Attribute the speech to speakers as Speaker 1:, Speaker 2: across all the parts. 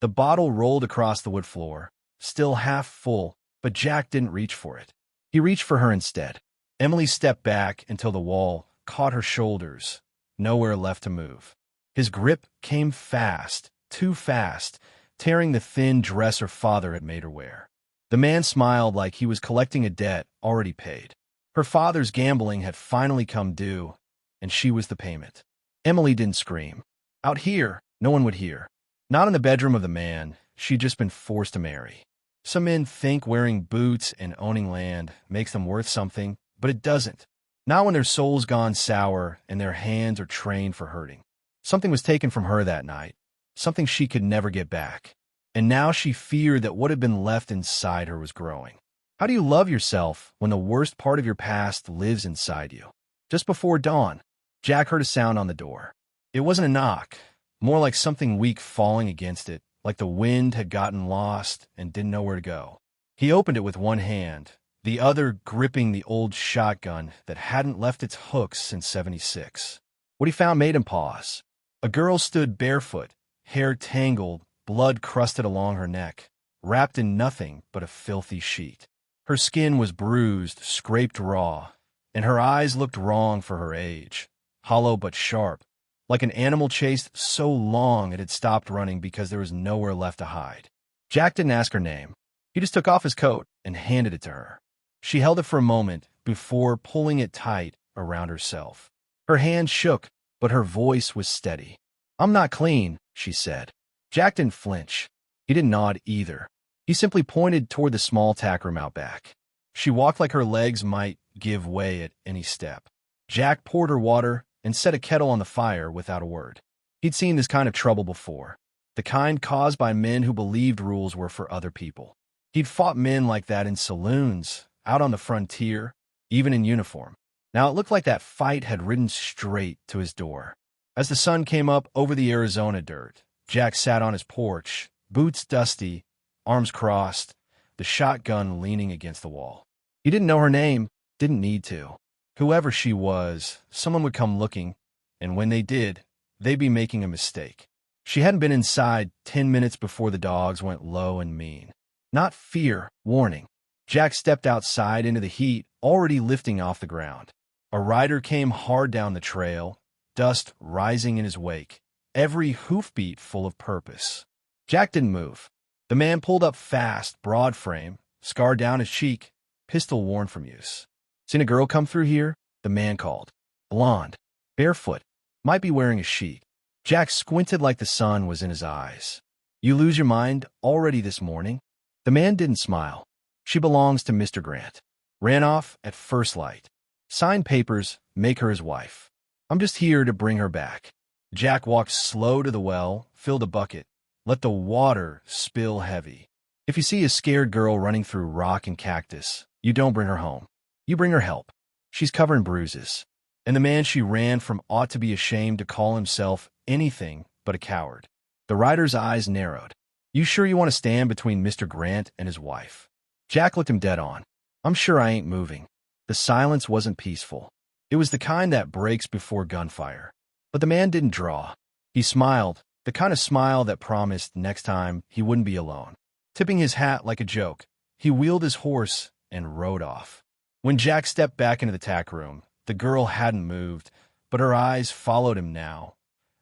Speaker 1: The bottle rolled across the wood floor, still half full, but Jack didn't reach for it. He reached for her instead. Emily stepped back until the wall caught her shoulders, nowhere left to move. His grip came fast, too fast, tearing the thin dress her father had made her wear. The man smiled like he was collecting a debt already paid. Her father's gambling had finally come due, and she was the payment. Emily didn't scream. Out here, no one would hear. Not in the bedroom of the man she'd just been forced to marry. Some men think wearing boots and owning land makes them worth something, but it doesn't. Not when their soul's gone sour and their hands are trained for hurting. Something was taken from her that night, something she could never get back. And now she feared that what had been left inside her was growing. How do you love yourself when the worst part of your past lives inside you? Just before dawn, Jack heard a sound on the door. It wasn't a knock, more like something weak falling against it, like the wind had gotten lost and didn't know where to go. He opened it with one hand, the other gripping the old shotgun that hadn't left its hooks since '76. What he found made him pause. A girl stood barefoot, hair tangled, blood crusted along her neck, wrapped in nothing but a filthy sheet. Her skin was bruised, scraped raw, and her eyes looked wrong for her age, hollow but sharp, like an animal chased so long it had stopped running because there was nowhere left to hide. Jack didn't ask her name. He just took off his coat and handed it to her. She held it for a moment before pulling it tight around herself. Her hand shook, but her voice was steady. "I'm not clean," she said. Jack didn't flinch. He didn't nod either. He simply pointed toward the small tack room out back. She walked like her legs might give way at any step. Jack poured her water and set a kettle on the fire without a word. He'd seen this kind of trouble before, the kind caused by men who believed rules were for other people. He'd fought men like that in saloons, out on the frontier, even in uniform. Now it looked like that fight had ridden straight to his door. As the sun came up over the Arizona dirt, Jack sat on his porch, boots dusty, arms crossed, the shotgun leaning against the wall. He didn't know her name, didn't need to. Whoever she was, someone would come looking, and when they did, they'd be making a mistake. She hadn't been inside 10 minutes before the dogs went low and mean. Not fear, warning. Jack stepped outside into the heat, already lifting off the ground. A rider came hard down the trail, dust rising in his wake, every hoofbeat full of purpose. Jack didn't move. The man pulled up fast, broad frame, scar down his cheek, pistol worn from use. "Seen a girl come through here?" the man called. "Blonde, barefoot, might be wearing a sheet." Jack squinted like the sun was in his eyes. "You lose your mind already this morning?" The man didn't smile. "She belongs to Mr. Grant. Ran off at first light. Signed papers, make her his wife. I'm just here to bring her back." Jack walked slow to the well, filled a bucket, let the water spill heavy. If you see a scared girl running through rock and cactus, you don't bring her home. You bring her help. She's covered in bruises. And the man she ran from ought to be ashamed to call himself anything but a coward. The rider's eyes narrowed. "You sure you want to stand between Mr. Grant and his wife?" Jack looked him dead on. "I'm sure I ain't moving." The silence wasn't peaceful. It was the kind that breaks before gunfire. But the man didn't draw. He smiled, the kind of smile that promised next time he wouldn't be alone. Tipping his hat like a joke, he wheeled his horse and rode off. When Jack stepped back into the tack room, the girl hadn't moved, but her eyes followed him now,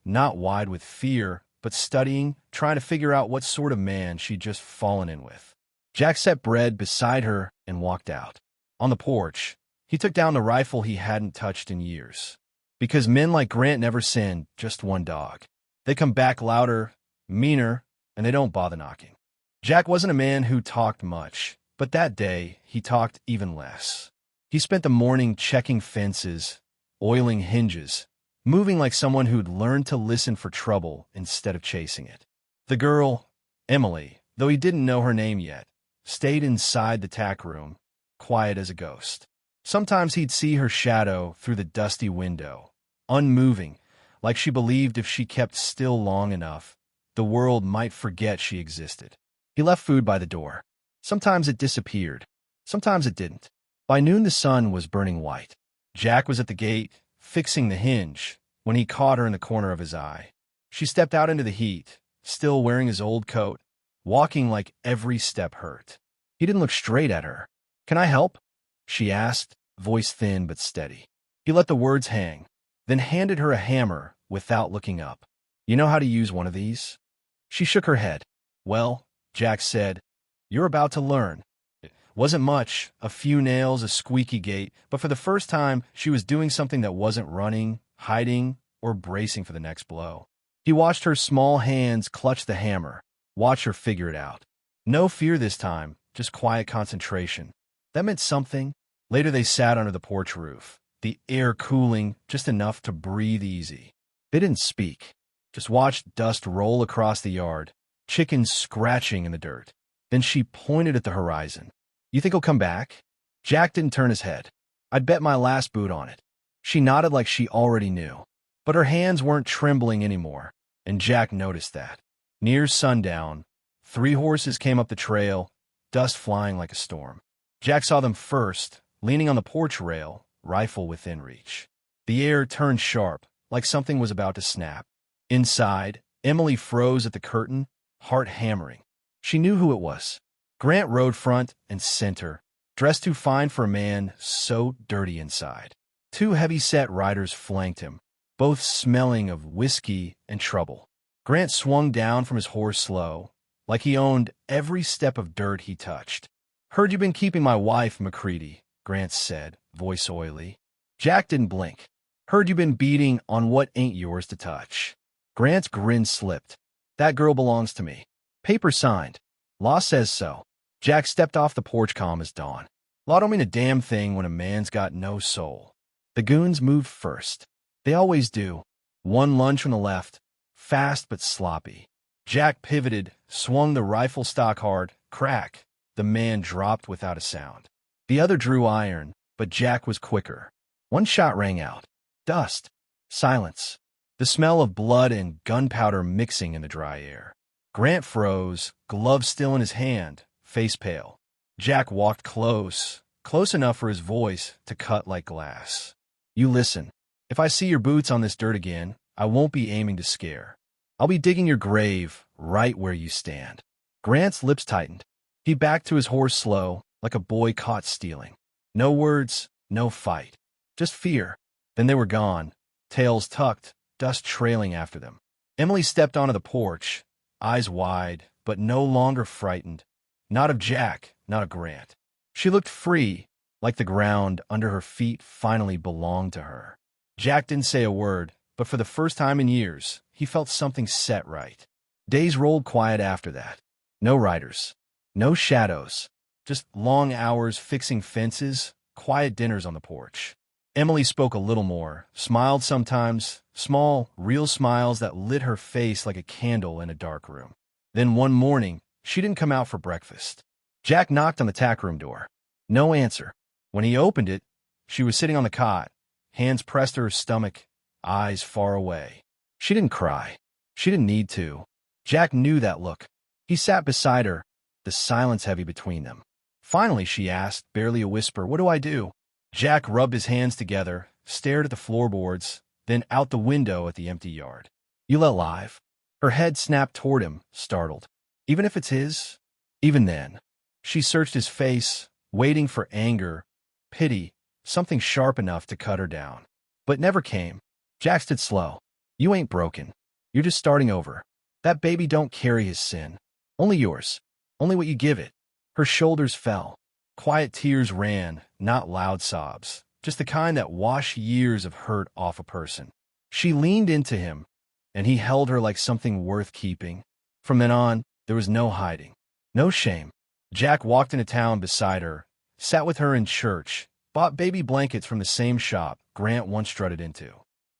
Speaker 1: not wide with fear, but studying, trying to figure out what sort of man she'd just fallen in with. Jack set bread beside her and walked out. On the porch, he took down the rifle he hadn't touched in years. Because men like Grant never send just one dog. They come back louder, meaner, and they don't bother knocking. Jack wasn't a man who talked much, but that day he talked even less. He spent the morning checking fences, oiling hinges, moving like someone who'd learned to listen for trouble instead of chasing it. The girl, Emily, though he didn't know her name yet, stayed inside the tack room, quiet as a ghost. Sometimes he'd see her shadow through the dusty window, unmoving, like she believed if she kept still long enough, the world might forget she existed. He left food by the door. Sometimes it disappeared. Sometimes it didn't. By noon the sun was burning white. Jack was at the gate, fixing the hinge, when he caught her in the corner of his eye. She stepped out into the heat, still wearing his old coat, walking like every step hurt. He didn't look straight at her. "Can I help?" she asked, voice thin but steady. He let the words hang, then handed her a hammer without looking up. "You know how to use one of these?" She shook her head. "Well," Jack said, "you're about to learn." It wasn't much, a few nails, a squeaky gate, but for the first time, she was doing something that wasn't running, hiding, or bracing for the next blow. He watched her small hands clutch the hammer, watch her figure it out. No fear this time, just quiet concentration. That meant something. Later they sat under the porch roof, the air cooling just enough to breathe easy. They didn't speak, just watched dust roll across the yard, chickens scratching in the dirt. Then she pointed at the horizon. "You think he'll come back?" Jack didn't turn his head. "I'd bet my last boot on it." She nodded like she already knew. But her hands weren't trembling anymore, and Jack noticed that. Near sundown, 3 horses came up the trail, dust flying like a storm. Jack saw them first, leaning on the porch rail, rifle within reach. The air turned sharp, like something was about to snap. Inside, Emily froze at the curtain, heart hammering. She knew who it was. Grant rode front and center, dressed too fine for a man so dirty inside. 2 heavy-set riders flanked him, both smelling of whiskey and trouble. Grant swung down from his horse slow, like he owned every step of dirt he touched. "Heard you've been keeping my wife, McCready," Grant said, voice oily. Jack didn't blink. "Heard you've been beating on what ain't yours to touch." Grant's grin slipped. "That girl belongs to me. Paper signed. Law says so." Jack stepped off the porch calm as dawn. Law don't mean a damn thing when a man's got no soul. The goons moved first. They always do. One lunge from the left, fast but sloppy. Jack pivoted, swung the rifle stock hard, crack. The man dropped without a sound. The other drew iron, but Jack was quicker. One shot rang out. Dust. Silence. The smell of blood and gunpowder mixing in the dry air. Grant froze, glove still in his hand, face pale. Jack walked close enough for his voice to cut like glass. "You listen. If I see your boots on this dirt again, I won't be aiming to scare. I'll be digging your grave right where you stand." Grant's lips tightened. He backed to his horse slow, like a boy caught stealing. No words, no fight. Just fear. Then they were gone, tails tucked, dust trailing after them. Emily stepped onto the porch, eyes wide, but no longer frightened. Not of Jack, not of Grant. She looked free, like the ground under her feet finally belonged to her. Jack didn't say a word, but for the first time in years, he felt something set right. Days rolled quiet after that. No riders. No shadows. Just long hours fixing fences, quiet dinners on the porch. Emily spoke a little more, smiled sometimes, small, real smiles that lit her face like a candle in a dark room. Then one morning, she didn't come out for breakfast. Jack knocked on the tack room door. No answer. When he opened it, she was sitting on the cot, hands pressed to her stomach, eyes far away. She didn't cry. She didn't need to. Jack knew that look. He sat beside her, the silence heavy between them. Finally, she asked, barely a whisper, "What do I do?" Jack rubbed his hands together, stared at the floorboards, then out the window at the empty yard. "You let live?" Her head snapped toward him, startled. "Even if it's his?" Even then. She searched his face, waiting for anger, pity, something sharp enough to cut her down. But never came. Jack stood slow. "You ain't broken. You're just starting over. That baby don't carry his sin. Only yours. Only what you give it." Her shoulders fell. Quiet tears ran, not loud sobs, just the kind that wash years of hurt off a person. She leaned into him, and he held her like something worth keeping. From then on, there was no hiding, no shame. Jack walked into town beside her, sat with her in church, bought baby blankets from the same shop Grant once strutted into.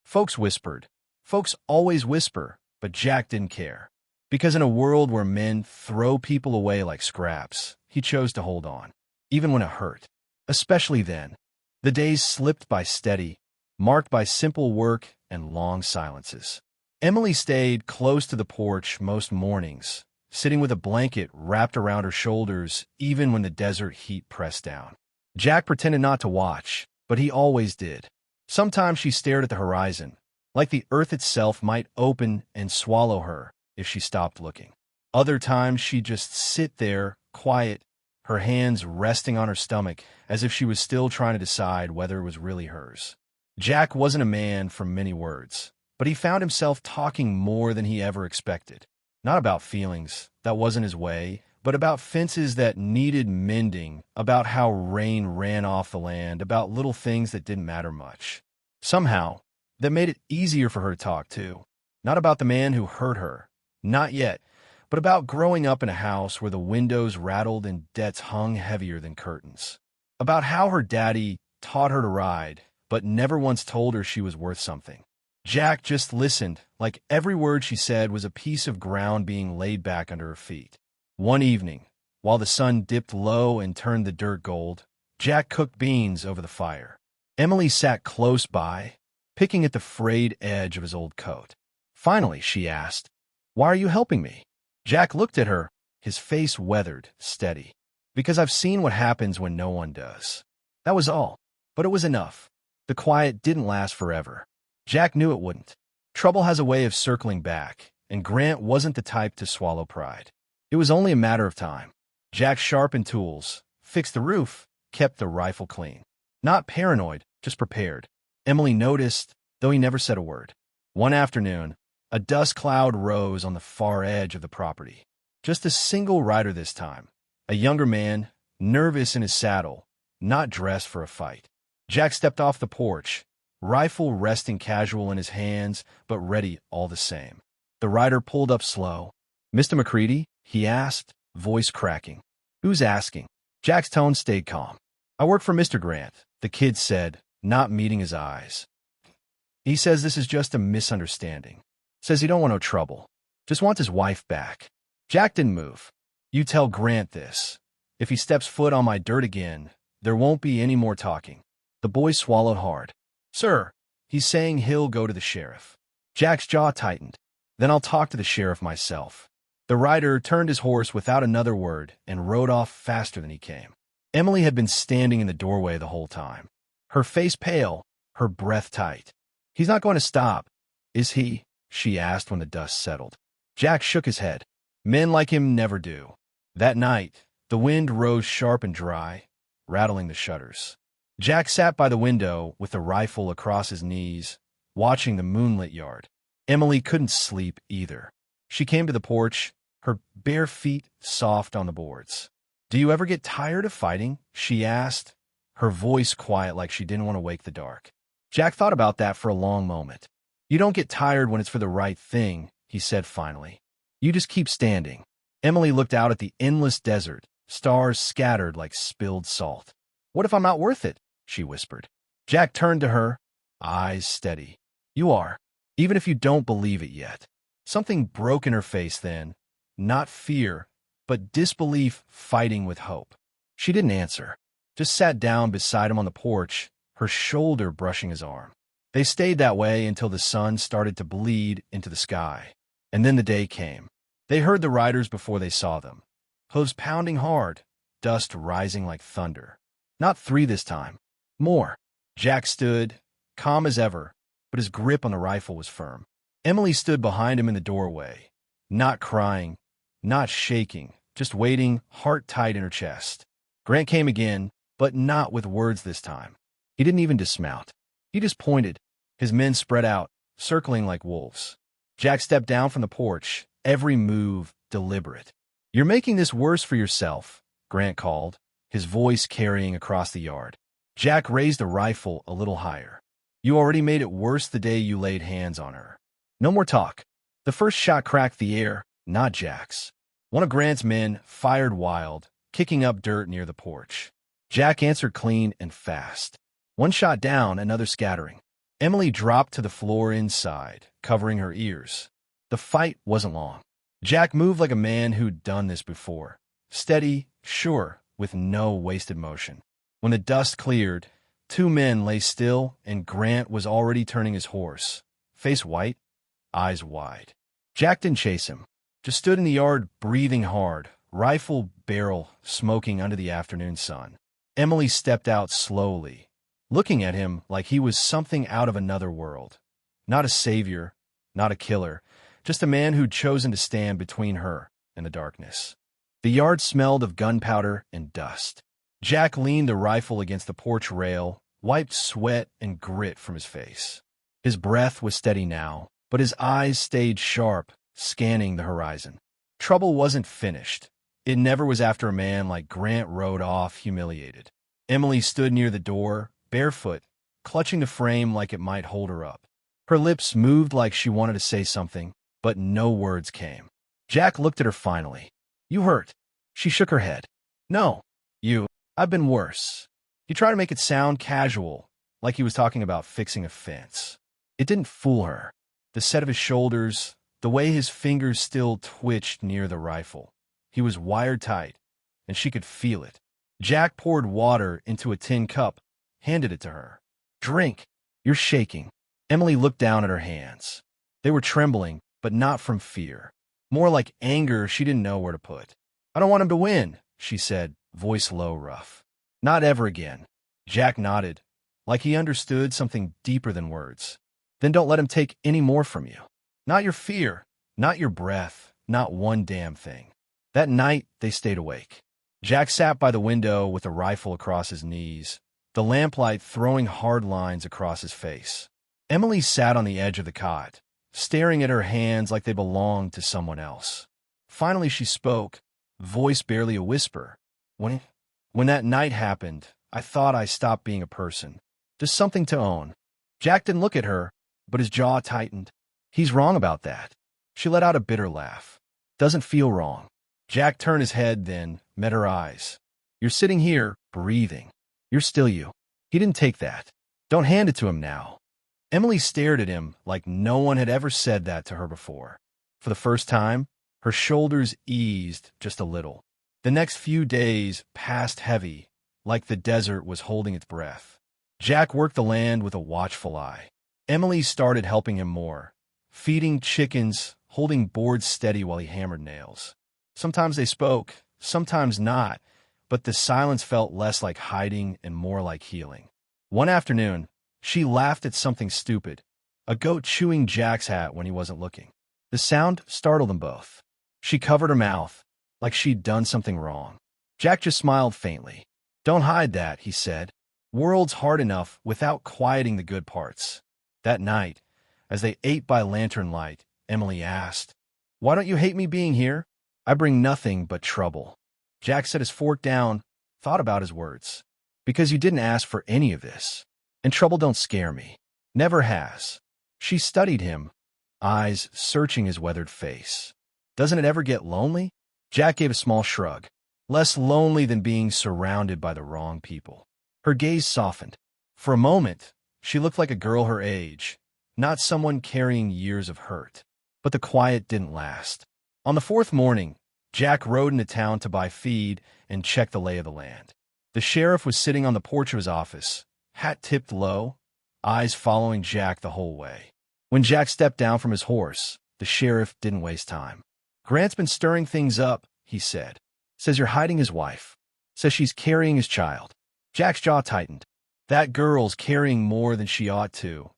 Speaker 1: Folks whispered. Folks always whisper, but Jack didn't care. Because in a world where men throw people away like scraps, he chose to hold on, even when it hurt. Especially then. The days slipped by steady, marked by simple work and long silences. Emily stayed close to the porch most mornings, sitting with a blanket wrapped around her shoulders even when the desert heat pressed down. Jack pretended not to watch, but he always did. Sometimes she stared at the horizon, like the earth itself might open and swallow her, if she stopped looking. Other times, she'd just sit there, quiet, her hands resting on her stomach as if she was still trying to decide whether it was really hers. Jack wasn't a man from many words, but he found himself talking more than he ever expected. Not about feelings, that wasn't his way, but about fences that needed mending, about how rain ran off the land, about little things that didn't matter much. Somehow, that made it easier for her to talk, too. Not about the man who hurt her, not yet, but about growing up in a house where the windows rattled and debts hung heavier than curtains. About how her daddy taught her to ride, but never once told her she was worth something. Jack just listened, like every word she said was a piece of ground being laid back under her feet. One evening, while the sun dipped low and turned the dirt gold, Jack cooked beans over the fire. Emily sat close by, picking at the frayed edge of his old coat. Finally, she asked, "Why are you helping me?" Jack looked at her, his face weathered, steady. "Because I've seen what happens when no one does." That was all, but it was enough. The quiet didn't last forever. Jack knew it wouldn't. Trouble has a way of circling back, and Grant wasn't the type to swallow pride. It was only a matter of time. Jack sharpened tools, fixed the roof, kept the rifle clean. Not paranoid, just prepared. Emily noticed, though he never said a word. One afternoon, a dust cloud rose on the far edge of the property. Just a single rider this time, a younger man, nervous in his saddle, not dressed for a fight. Jack stepped off the porch, rifle resting casual in his hands, but ready all the same. The rider pulled up slow. "Mr. McCready?" he asked, voice cracking. "Who's asking?" Jack's tone stayed calm. "I work for Mr. Grant," the kid said, not meeting his eyes. "He says this is just a misunderstanding. Says he don't want no trouble. Just wants his wife back." Jack didn't move. "You tell Grant this. If he steps foot on my dirt again, there won't be any more talking." The boy swallowed hard. "Sir, he's saying he'll go to the sheriff." Jack's jaw tightened. "Then I'll talk to the sheriff myself." The rider turned his horse without another word and rode off faster than he came. Emily had been standing in the doorway the whole time, her face pale, her breath tight. "He's not going to stop, is he?" she asked when the dust settled. Jack shook his head. Men like him never do. That night, the wind rose sharp and dry, rattling the shutters. Jack sat by the window with the rifle across his knees, watching the moonlit yard. Emily couldn't sleep either. She came to the porch, her bare feet soft on the boards. "Do you ever get tired of fighting?" she asked, her voice quiet like she didn't want to wake the dark. Jack thought about that for a long moment. "You don't get tired when it's for the right thing," he said finally. "You just keep standing." Emily looked out at the endless desert, stars scattered like spilled salt. "What if I'm not worth it?" she whispered. Jack turned to her, eyes steady. "You are, even if you don't believe it yet." Something broke in her face then, not fear, but disbelief fighting with hope. She didn't answer, just sat down beside him on the porch, her shoulder brushing his arm. They stayed that way until the sun started to bleed into the sky. And then the day came. They heard the riders before they saw them. Hooves pounding hard, dust rising like thunder. Not 3 this time. More. Jack stood, calm as ever, but his grip on the rifle was firm. Emily stood behind him in the doorway, not crying, not shaking, just waiting, heart tight in her chest. Grant came again, but not with words this time. He didn't even dismount. He just pointed, his men spread out, circling like wolves. Jack stepped down from the porch, every move deliberate. "You're making this worse for yourself," Grant called, his voice carrying across the yard. Jack raised the rifle a little higher. "You already made it worse the day you laid hands on her. No more talk." The first shot cracked the air, not Jack's. One of Grant's men fired wild, kicking up dirt near the porch. Jack answered clean and fast. One shot down, another scattering. Emily dropped to the floor inside, covering her ears. The fight wasn't long. Jack moved like a man who'd done this before. Steady, sure, with no wasted motion. When the dust cleared, 2 men lay still, and Grant was already turning his horse, face white, eyes wide. Jack didn't chase him, just stood in the yard breathing hard, rifle barrel smoking under the afternoon sun. Emily stepped out slowly, looking at him like he was something out of another world. Not a savior, not a killer, just a man who'd chosen to stand between her and the darkness. The yard smelled of gunpowder and dust. Jack leaned the rifle against the porch rail, wiped sweat and grit from his face. His breath was steady now, but his eyes stayed sharp, scanning the horizon. Trouble wasn't finished. It never was after a man like Grant rode off humiliated. Emily stood near the door, barefoot, clutching the frame like it might hold her up. Her lips moved like she wanted to say something, but no words came. Jack looked at her finally. "You hurt?" She shook her head. "No. I've been worse." He tried to make it sound casual, like he was talking about fixing a fence. It didn't fool her. The set of his shoulders, the way his fingers still twitched near the rifle. He was wired tight, and she could feel it. Jack poured water into a tin cup, handed it to her. "Drink. You're shaking." Emily looked down at her hands. They were trembling, but not from fear. More like anger she didn't know where to put. "I don't want him to win," she said, voice low, rough. "Not ever again." Jack nodded, like he understood something deeper than words. "Then don't let him take any more from you. Not your fear, not your breath, not one damn thing." That night, they stayed awake. Jack sat by the window with a rifle across his knees, the lamplight throwing hard lines across his face. Emily sat on the edge of the cot, staring at her hands like they belonged to someone else. Finally she spoke, voice barely a whisper. When that night happened, I thought I stopped being a person. Just something to own." Jack didn't look at her, but his jaw tightened. "He's wrong about that." She let out a bitter laugh. "Doesn't feel wrong." Jack turned his head then, met her eyes. "You're sitting here, breathing. You're still you." He didn't take that. "Don't hand it to him now." Emily stared at him like no one had ever said that to her before. For the first time, her shoulders eased just a little. The next few days passed heavy, like the desert was holding its breath. Jack worked the land with a watchful eye. Emily started helping him more, feeding chickens, holding boards steady while he hammered nails. Sometimes they spoke, sometimes not, but the silence felt less like hiding and more like healing. One afternoon, she laughed at something stupid, a goat chewing Jack's hat when he wasn't looking. The sound startled them both. She covered her mouth, like she'd done something wrong. Jack just smiled faintly. "Don't hide that," he said. "World's hard enough without quieting the good parts." That night, as they ate by lantern light, Emily asked, "Why don't you hate me being here? I bring nothing but trouble." Jack set his fork down, thought about his words. "Because you didn't ask for any of this. And trouble don't scare me. Never has." She studied him, eyes searching his weathered face. "Doesn't it ever get lonely?" Jack gave a small shrug. "Less lonely than being surrounded by the wrong people." Her gaze softened. For a moment, she looked like a girl her age, not someone carrying years of hurt. But the quiet didn't last. On the fourth morning, Jack rode into town to buy feed and check the lay of the land. The sheriff was sitting on the porch of his office, hat tipped low, eyes following Jack the whole way. When Jack stepped down from his horse, the sheriff didn't waste time. "Grant's been stirring things up," he said. "Says you're hiding his wife. Says she's carrying his child." Jack's jaw tightened. That girl's carrying more than she ought to,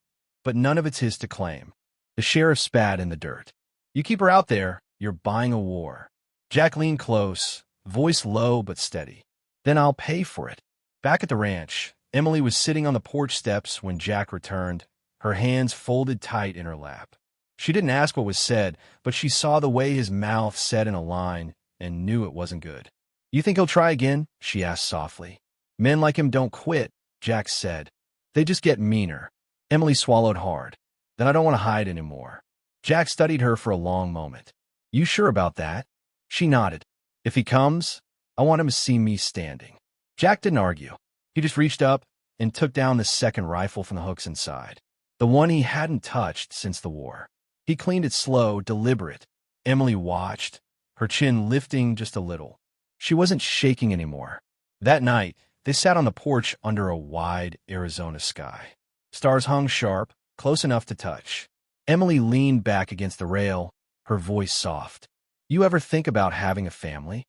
Speaker 1: but none of it's his to claim. The sheriff spat in the dirt. "You keep her out there, you're buying a war." Jack leaned close, voice low but steady. "Then I'll pay for it." Back at the ranch, Emily was sitting on the porch steps when Jack returned, her hands folded tight in her lap. She didn't ask what was said, but she saw the way his mouth set in a line and knew it wasn't good. "You think he'll try again?" she asked softly. "Men like him don't quit," Jack said. "They just get meaner." Emily swallowed hard. "Then I don't want to hide anymore." Jack studied her for a long moment. "You sure about that?" She nodded. "If he comes, I want him to see me standing." Jack didn't argue. He just reached up and took down the second rifle from the hooks inside, the one he hadn't touched since the war. He cleaned it slow, deliberate. Emily watched, her chin lifting just a little. She wasn't shaking anymore. That night, they sat on the porch under a wide Arizona sky. Stars hung sharp, close enough to touch. Emily leaned back against the rail, her voice soft. "You ever think about having a family?"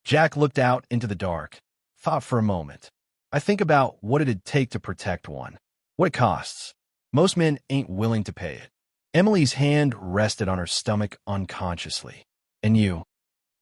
Speaker 1: Jack looked out into the dark, thought for a moment. "I think about what it'd take to protect one. What it costs. Most men ain't willing to pay it. Emily's hand rested on her stomach unconsciously. And you?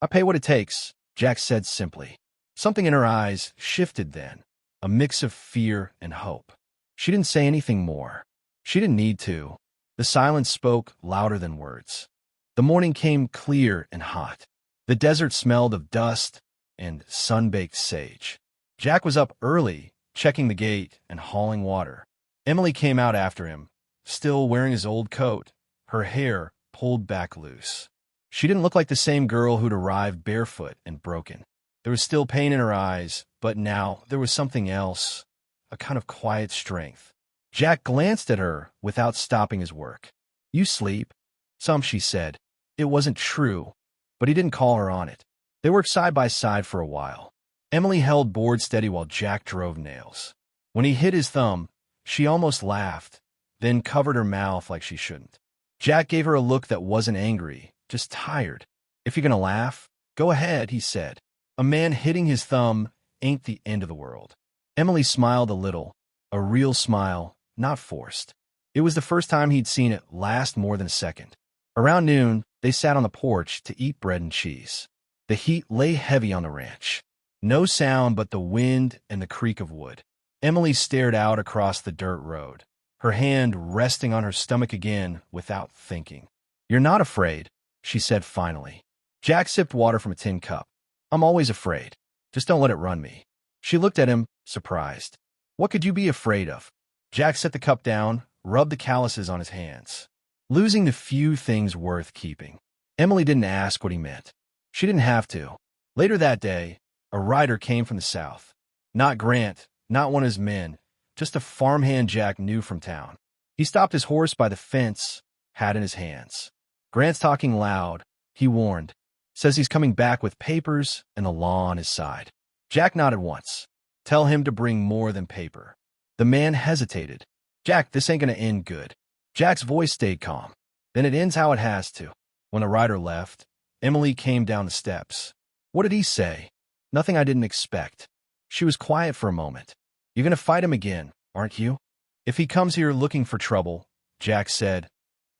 Speaker 1: I pay what it takes, Jack said simply. Something in her eyes shifted then, a mix of fear and hope. She didn't say anything more. She didn't need to. The silence spoke louder than words. The morning came clear and hot. The desert smelled of dust and sun-baked sage. Jack was up early, checking the gate and hauling water. Emily came out after him, still wearing his old coat, her hair pulled back loose. She didn't look like the same girl who'd arrived barefoot and broken. There was still pain in her eyes, but now there was something else, a kind of quiet strength. Jack glanced at her without stopping his work. You sleep? Some, she said. It wasn't true, but he didn't call her on it. They worked side by side for a while. Emily held board steady while Jack drove nails. When he hit his thumb, she almost laughed, then covered her mouth like she shouldn't. Jack gave her a look that wasn't angry, just tired. If you're gonna laugh, go ahead, he said. A man hitting his thumb ain't the end of the world. Emily smiled a little, a real smile, not forced. It was the first time he'd seen it last more than a second. Around noon, they sat on the porch to eat bread and cheese. The heat lay heavy on the ranch. No sound but the wind and the creak of wood. Emily stared out across the dirt road, her hand resting on her stomach again without thinking. You're not afraid, she said finally. Jack sipped water from a tin cup. I'm always afraid. Just don't let it run me. She looked at him, surprised. What could you be afraid of? Jack set the cup down, rubbed the calluses on his hands. Losing the few things worth keeping. Emily didn't ask what he meant. She didn't have to. Later that day, a rider came from the south. Not Grant, not one of his men, just a farmhand Jack knew from town. He stopped his horse by the fence, hat in his hands. Grant's talking loud, he warned. Says he's coming back with papers and the law on his side. Jack nodded once. Tell him to bring more than paper. The man hesitated. Jack, this ain't gonna end good. Jack's voice stayed calm. Then it ends how it has to. When the rider left, Emily came down the steps. What did he say? Nothing I didn't expect. She was quiet for a moment. You're gonna fight him again, aren't you? If he comes here looking for trouble, Jack said,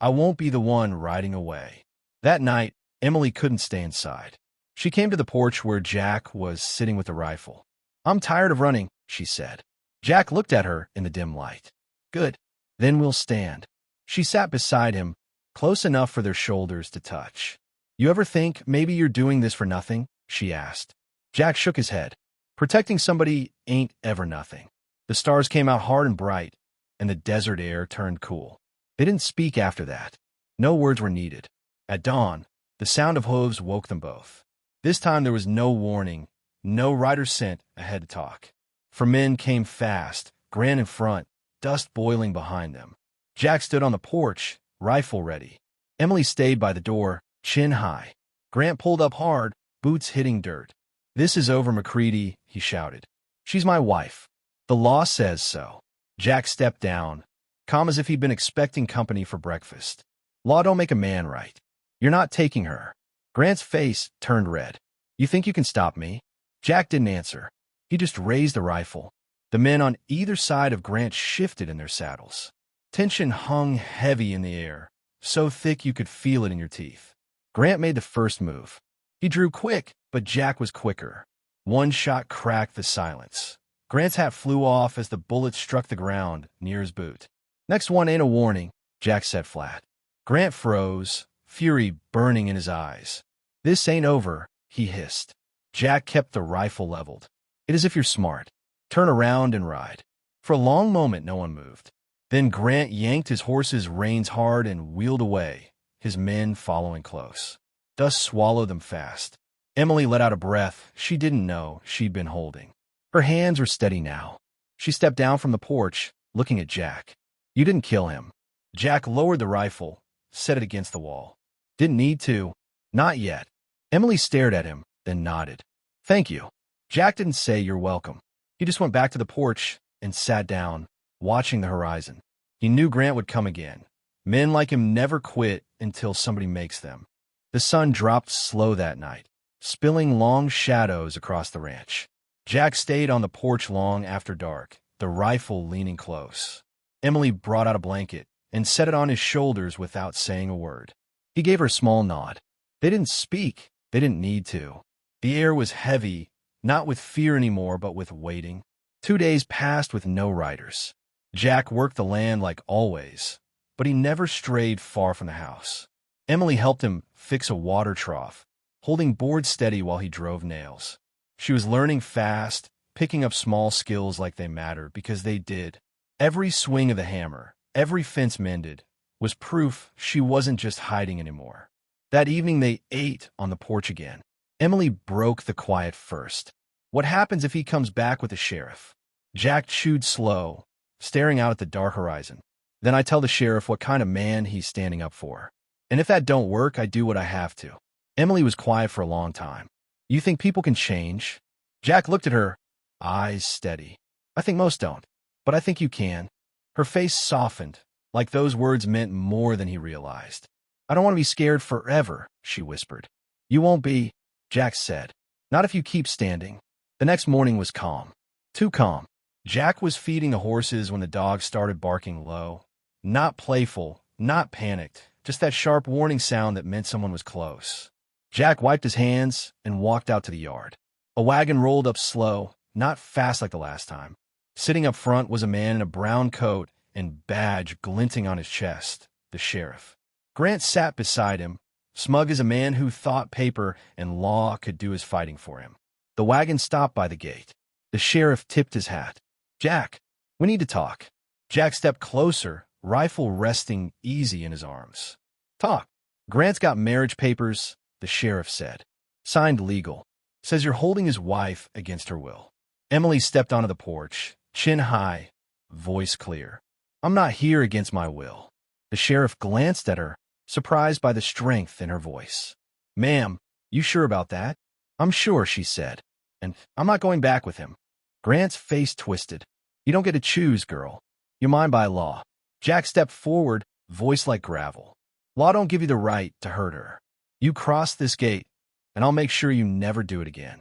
Speaker 1: I won't be the one riding away. That night, Emily couldn't stay inside. She came to the porch where Jack was sitting with the rifle. I'm tired of running, she said. Jack looked at her in the dim light. Good. Then we'll stand. She sat beside him, close enough for their shoulders to touch. You ever think maybe you're doing this for nothing? She asked. Jack shook his head. Protecting somebody ain't ever nothing. The stars came out hard and bright, and the desert air turned cool. They didn't speak after that. No words were needed. At dawn, the sound of hooves woke them both. This time there was no warning, no rider sent ahead to talk. For men came fast, Grant in front, dust boiling behind them. Jack stood on the porch, rifle ready. Emily stayed by the door, chin high. Grant pulled up hard, boots hitting dirt. This is over, McCready, he shouted. She's my wife. The law says so. Jack stepped down, calm as if he'd been expecting company for breakfast. Law don't make a man right. You're not taking her. Grant's face turned red. You think you can stop me? Jack didn't answer. He just raised the rifle. The men on either side of Grant shifted in their saddles. Tension hung heavy in the air, so thick you could feel it in your teeth. Grant made the first move. He drew quick, but Jack was quicker. One shot cracked the silence. Grant's hat flew off as the bullet struck the ground near his boot. Next one ain't a warning, Jack said flat. Grant froze, fury burning in his eyes. This ain't over, he hissed. Jack kept the rifle leveled. It is if you're smart. Turn around and ride. For a long moment, no one moved. Then Grant yanked his horse's reins hard and wheeled away, his men following close. Dust swallowed them fast. Emily let out a breath she didn't know she'd been holding. Her hands were steady now. She stepped down from the porch, looking at Jack. You didn't kill him. Jack lowered the rifle, set it against the wall. Didn't need to. Not yet. Emily stared at him, then nodded. Thank you. Jack didn't say you're welcome. He just went back to the porch and sat down, watching the horizon. He knew Grant would come again. Men like him never quit until somebody makes them. The sun dropped slow that night, spilling long shadows across the ranch. Jack stayed on the porch long after dark, the rifle leaning close. Emily brought out a blanket, and set it on his shoulders without saying a word. He gave her a small nod. They didn't speak. They didn't need to. The air was heavy, not with fear anymore, but with waiting. 2 days passed with no riders. Jack worked the land like always, but he never strayed far from the house. Emily helped him fix a water trough, holding boards steady while he drove nails. She was learning fast, picking up small skills like they mattered, because they did. Every swing of the hammer, every fence mended, was proof she wasn't just hiding anymore. That evening they ate on the porch again. Emily broke the quiet first. What happens if he comes back with the sheriff? Jack chewed slow, staring out at the dark horizon. Then I tell the sheriff what kind of man he's standing up for. And if that don't work, I do what I have to. Emily was quiet for a long time. You think people can change? Jack looked at her, eyes steady. I think most don't, but I think you can. Her face softened, like those words meant more than he realized. I don't want to be scared forever, she whispered. You won't be, Jack said. Not if you keep standing. The next morning was calm. Too calm. Jack was feeding the horses when the dogs started barking low. Not playful, not panicked, just that sharp warning sound that meant someone was close. Jack wiped his hands and walked out to the yard. A wagon rolled up slow, not fast like the last time. Sitting up front was a man in a brown coat and badge glinting on his chest, the sheriff. Grant sat beside him, smug as a man who thought paper and law could do his fighting for him. The wagon stopped by the gate. The sheriff tipped his hat. Jack, we need to talk. Jack stepped closer, rifle resting easy in his arms. Talk. Grant's got marriage papers, the sheriff said. Signed legal. Says you're holding his wife against her will. Emily stepped onto the porch, chin high, voice clear. I'm not here against my will. The sheriff glanced at her, surprised by the strength in her voice. Ma'am, you sure about that? I'm sure, she said. And I'm not going back with him. Grant's face twisted. You don't get to choose, girl. You're mine by law. Jack stepped forward, voice like gravel. Law don't give you the right to hurt her. You cross this gate, and I'll make sure you never do it again.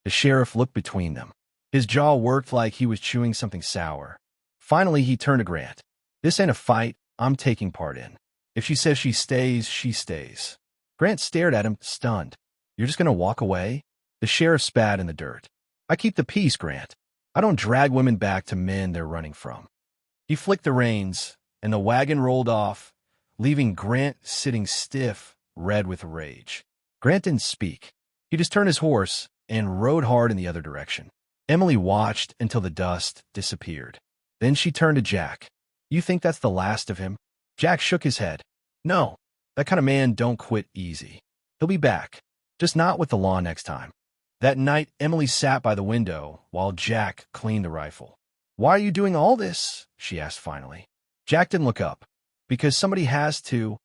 Speaker 1: The sheriff looked between them. His jaw worked like he was chewing something sour. Finally, he turned to Grant. This ain't a fight I'm taking part in. If she says she stays, she stays. Grant stared at him, stunned. You're just going to walk away? The sheriff spat in the dirt. I keep the peace, Grant. I don't drag women back to men they're running from. He flicked the reins, and the wagon rolled off, leaving Grant sitting stiff, red with rage. Grant didn't speak. He just turned his horse and rode hard in the other direction. Emily watched until the dust disappeared. Then she turned to Jack. You think that's the last of him? Jack shook his head. No, that kind of man don't quit easy. He'll be back, just not with the law next time. That night, Emily sat by the window while Jack cleaned the rifle. Why are you doing all this? She asked finally. Jack didn't look up. Because somebody has to.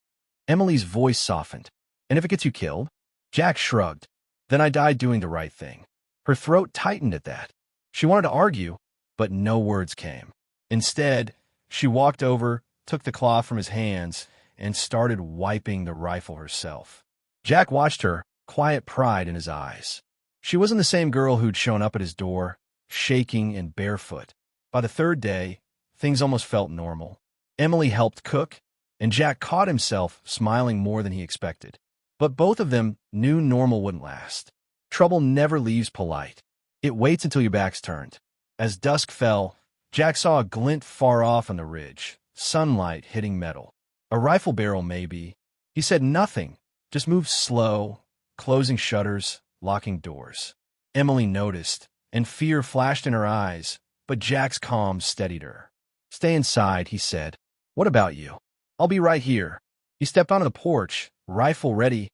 Speaker 1: Emily's voice softened. And if it gets you killed? Jack shrugged. Then I died doing the right thing. Her throat tightened at that. She wanted to argue, but no words came. Instead, she walked over, took the cloth from his hands, and started wiping the rifle herself. Jack watched her, quiet pride in his eyes. She wasn't the same girl who'd shown up at his door, shaking and barefoot. By the third day, things almost felt normal. Emily helped cook, and Jack caught himself smiling more than he expected. But both of them knew normal wouldn't last. Trouble never leaves polite. It waits until your back's turned. As dusk fell, Jack saw a glint far off on the ridge, sunlight hitting metal. A rifle barrel, maybe. He said nothing, just moved slow, closing shutters, locking doors. Emily noticed, and fear flashed in her eyes, but Jack's calm steadied her. Stay inside, he said. What about you? I'll be right here. He stepped onto the porch, rifle ready,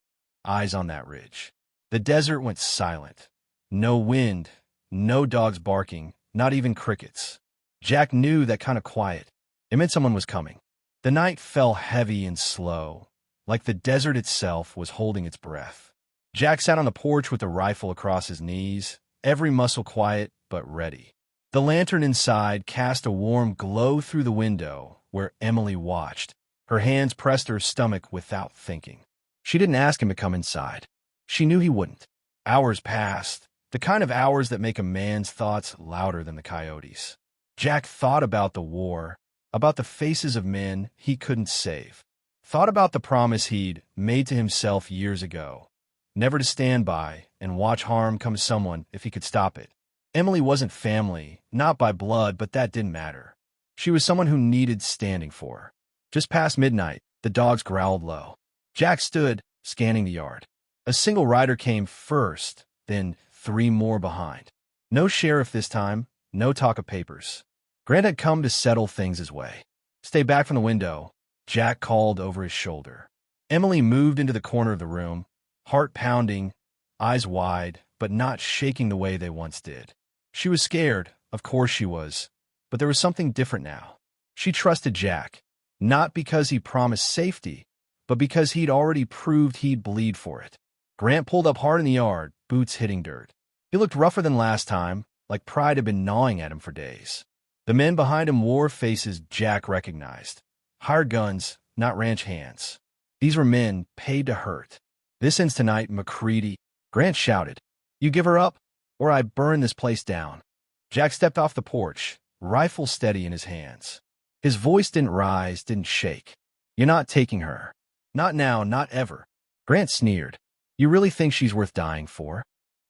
Speaker 1: eyes on that ridge. The desert went silent. No wind, no dogs barking, not even crickets. Jack knew that kind of quiet. It meant someone was coming. The night fell heavy and slow, like the desert itself was holding its breath. Jack sat on the porch with the rifle across his knees, every muscle quiet but ready. The lantern inside cast a warm glow through the window where Emily watched. Her hands pressed her stomach without thinking. She didn't ask him to come inside. She knew he wouldn't. Hours passed, the kind of hours that make a man's thoughts louder than the coyotes. Jack thought about the war, about the faces of men he couldn't save. Thought about the promise he'd made to himself years ago, never to stand by and watch harm come to someone if he could stop it. Emily wasn't family, not by blood, but that didn't matter. She was someone who needed standing for. Just past midnight, the dogs growled low. Jack stood, scanning the yard. A single rider came first, then 3 more behind. No sheriff this time, no talk of papers. Grant had come to settle things his way. Stay back from the window, Jack called over his shoulder. Emily moved into the corner of the room, heart pounding, eyes wide, but not shaking the way they once did. She was scared, of course she was, but there was something different now. She trusted Jack, not because he promised safety, but because he'd already proved he'd bleed for it. Grant pulled up hard in the yard, boots hitting dirt. He looked rougher than last time, like pride had been gnawing at him for days. The men behind him wore faces Jack recognized. Hired guns, not ranch hands. These were men paid to hurt. "This ends tonight, McCready," Grant shouted. "You give her up, or I burn this place down." Jack stepped off the porch, rifle steady in his hands. His voice didn't rise, didn't shake. "You're not taking her. Not now, not ever." Grant sneered. "You really think she's worth dying for?"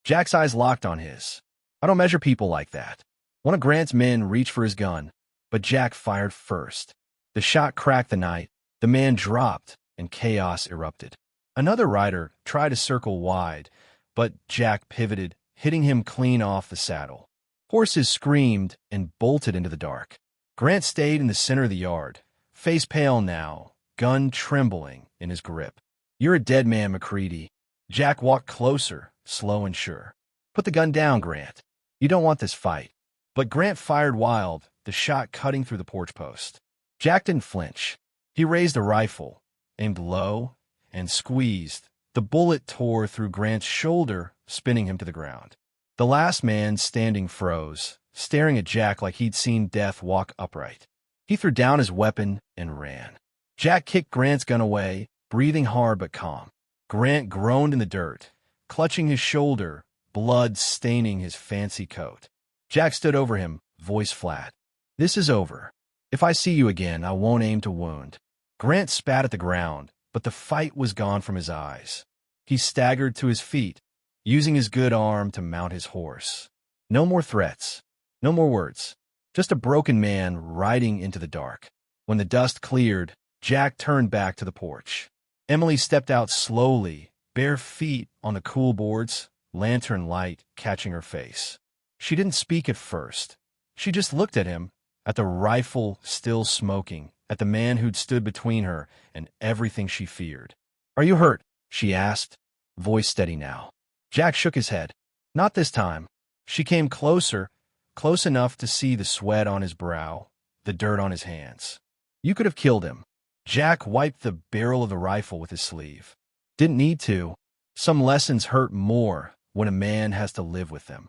Speaker 1: Jack's eyes locked on his. "I don't measure people like that." One of Grant's men reached for his gun, but Jack fired first. The shot cracked the night, the man dropped, and chaos erupted. Another rider tried to circle wide, but Jack pivoted, hitting him clean off the saddle. Horses screamed and bolted into the dark. Grant stayed in the center of the yard, face pale now, gun trembling in his grip. "You're a dead man, McCready." Jack walked closer, slow and sure. "Put the gun down, Grant. You don't want this fight." But Grant fired wild, the shot cutting through the porch post. Jack didn't flinch. He raised a rifle, aimed low, and squeezed. The bullet tore through Grant's shoulder, spinning him to the ground. The last man standing froze, staring at Jack like he'd seen death walk upright. He threw down his weapon and ran. Jack kicked Grant's gun away, breathing hard but calm. Grant groaned in the dirt, clutching his shoulder, blood staining his fancy coat. Jack stood over him, voice flat. "This is over. If I see you again, I won't aim to wound." Grant spat at the ground, but the fight was gone from his eyes. He staggered to his feet, using his good arm to mount his horse. No more threats, no more words, just a broken man riding into the dark. When the dust cleared, Jack turned back to the porch. Emily stepped out slowly, bare feet on the cool boards, lantern light catching her face. She didn't speak at first. She just looked at him, at the rifle still smoking, at the man who'd stood between her and everything she feared. "Are you hurt?" she asked, voice steady now. Jack shook his head. "Not this time." She came closer, close enough to see the sweat on his brow, the dirt on his hands. "You could have killed him." Jack wiped the barrel of the rifle with his sleeve. "Didn't need to. Some lessons hurt more when a man has to live with them."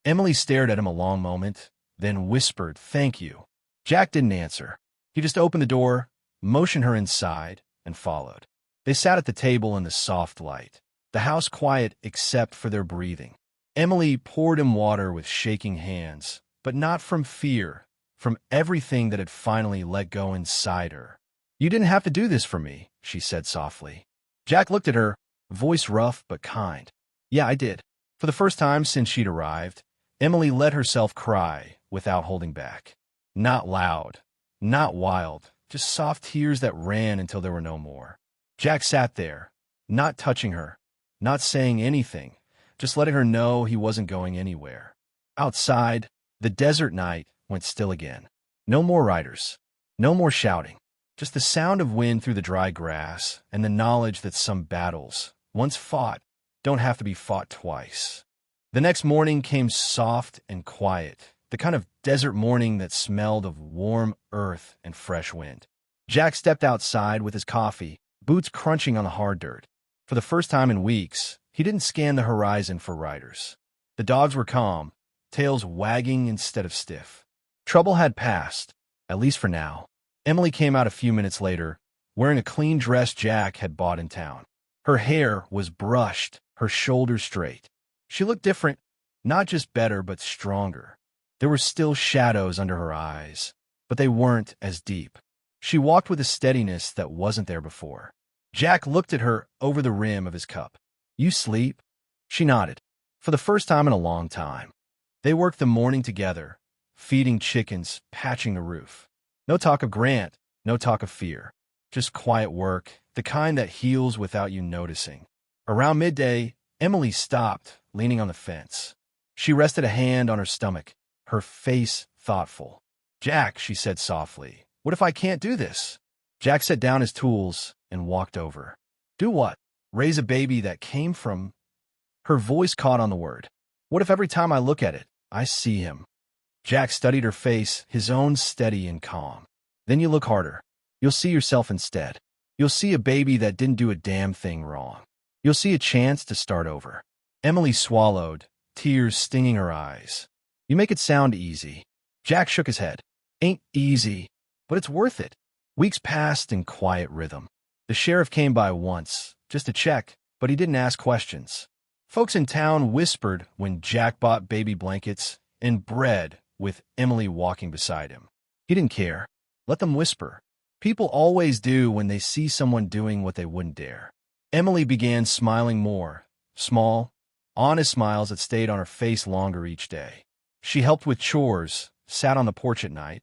Speaker 1: Emily stared at him a long moment, then whispered, "Thank you." Jack didn't answer. He just opened the door, motioned her inside, and followed. They sat at the table in the soft light, the house quiet except for their breathing. Emily poured him water with shaking hands, but not from fear, from everything that had finally let go inside her. "You didn't have to do this for me," she said softly. Jack looked at her, voice rough but kind. "Yeah, I did." For the first time since she'd arrived, Emily let herself cry without holding back. Not loud, not wild, just soft tears that ran until there were no more. Jack sat there, not touching her, not saying anything, just letting her know he wasn't going anywhere. Outside, the desert night went still again. No more riders, no more shouting, just the sound of wind through the dry grass and the knowledge that some battles, once fought, don't have to be fought twice. The next morning came soft and quiet, the kind of desert morning that smelled of warm earth and fresh wind. Jack stepped outside with his coffee, boots crunching on the hard dirt. For the first time in weeks, he didn't scan the horizon for riders. The dogs were calm, tails wagging instead of stiff. Trouble had passed, at least for now. Emily came out a few minutes later, wearing a clean dress Jack had bought in town. Her hair was brushed, her shoulders straight. She looked different, not just better, but stronger. There were still shadows under her eyes, but they weren't as deep. She walked with a steadiness that wasn't there before. Jack looked at her over the rim of his cup. "You sleep?" She nodded. For the first time in a long time. They worked the morning together, feeding chickens, patching the roof. No talk of Grant, no talk of fear. Just quiet work, the kind that heals without you noticing. Around midday, Emily stopped, leaning on the fence. She rested a hand on her stomach, her face thoughtful. "Jack," she said softly, "what if I can't do this?" Jack set down his tools and walked over. "Do what?" "Raise a baby that came from—" Her voice caught on the word. "What if every time I look at it, I see him?" Jack studied her face, his own steady and calm. "Then you look harder. You'll see yourself instead. You'll see a baby that didn't do a damn thing wrong. You'll see a chance to start over." Emily swallowed, tears stinging her eyes. "You make it sound easy." Jack shook his head. "Ain't easy, but it's worth it." Weeks passed in quiet rhythm. The sheriff came by once, just to check, but he didn't ask questions. Folks in town whispered when Jack bought baby blankets and bread with Emily walking beside him. He didn't care. Let them whisper. People always do when they see someone doing what they wouldn't dare. Emily began smiling more, small, honest smiles that stayed on her face longer each day. She helped with chores, sat on the porch at night,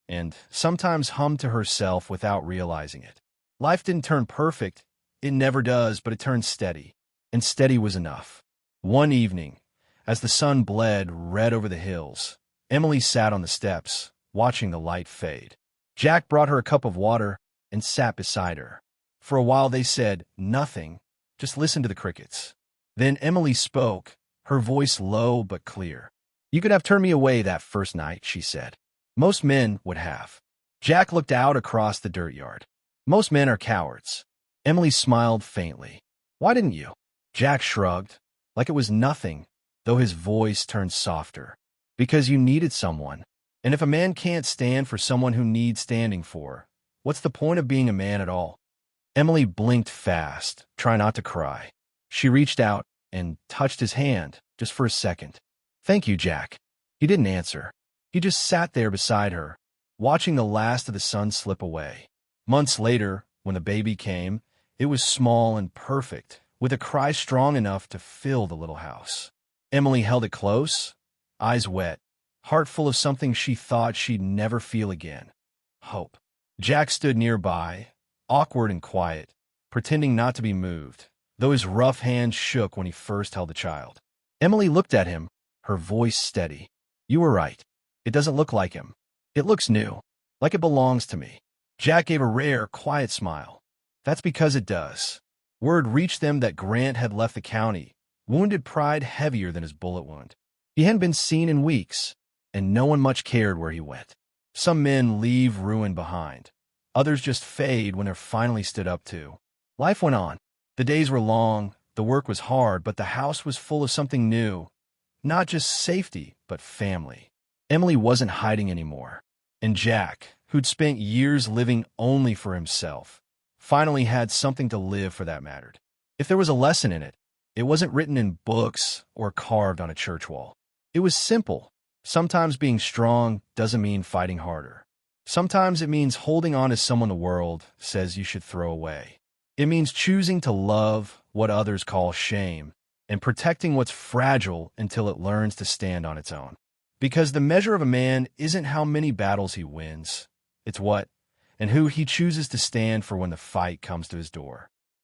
Speaker 1: and sometimes hummed to herself without realizing it. Life didn't turn perfect. It never does, but it turned steady. And steady was enough. One evening, as the sun bled red over the hills, Emily sat on the steps, watching the light fade. Jack brought her a cup of water and sat beside her. For a while they said nothing, just listened to the crickets. Then Emily spoke, her voice low but clear. "You could have turned me away that first night," she said. "Most men would have." Jack looked out across the dirt yard. "Most men are cowards." Emily smiled faintly. "Why didn't you?" Jack shrugged, like it was nothing, though his voice turned softer. "Because you needed someone. And if a man can't stand for someone who needs standing for, what's the point of being a man at all?" Emily blinked fast, trying not to cry. She reached out and touched his hand, just for a second. "Thank you, Jack." He didn't answer. He just sat there beside her, watching the last of the sun slip away. Months later, when the baby came, it was small and perfect, with a cry strong enough to fill the little house. Emily held it close, eyes wet, heart full of something she thought she'd never feel again. Hope. Jack stood nearby, awkward and quiet, pretending not to be moved, though his rough hand shook when he first held the child. Emily looked at him, her voice steady. "You were right. It doesn't look like him. It looks new, like it belongs to me." Jack gave a rare, quiet smile. "That's because it does." Word reached them that Grant had left the county, wounded pride heavier than his bullet wound. He hadn't been seen in weeks, and no one much cared where he went. Some men leave ruin behind. Others just fade when they're finally stood up to. Life went on. The days were long, the work was hard, but the house was full of something new. Not just safety, but family. Emily wasn't hiding anymore. And Jack, who'd spent years living only for himself, finally had something to live for that mattered. If there was a lesson in it, it wasn't written in books or carved on a church wall. It was simple. Sometimes being strong doesn't mean fighting harder. Sometimes it means holding on to someone the world says you should throw away. It means choosing to love what others call shame and protecting what's fragile until it learns to stand on its own. Because the measure of a man isn't how many battles he wins. It's what and who he chooses to stand for when the fight comes to his door.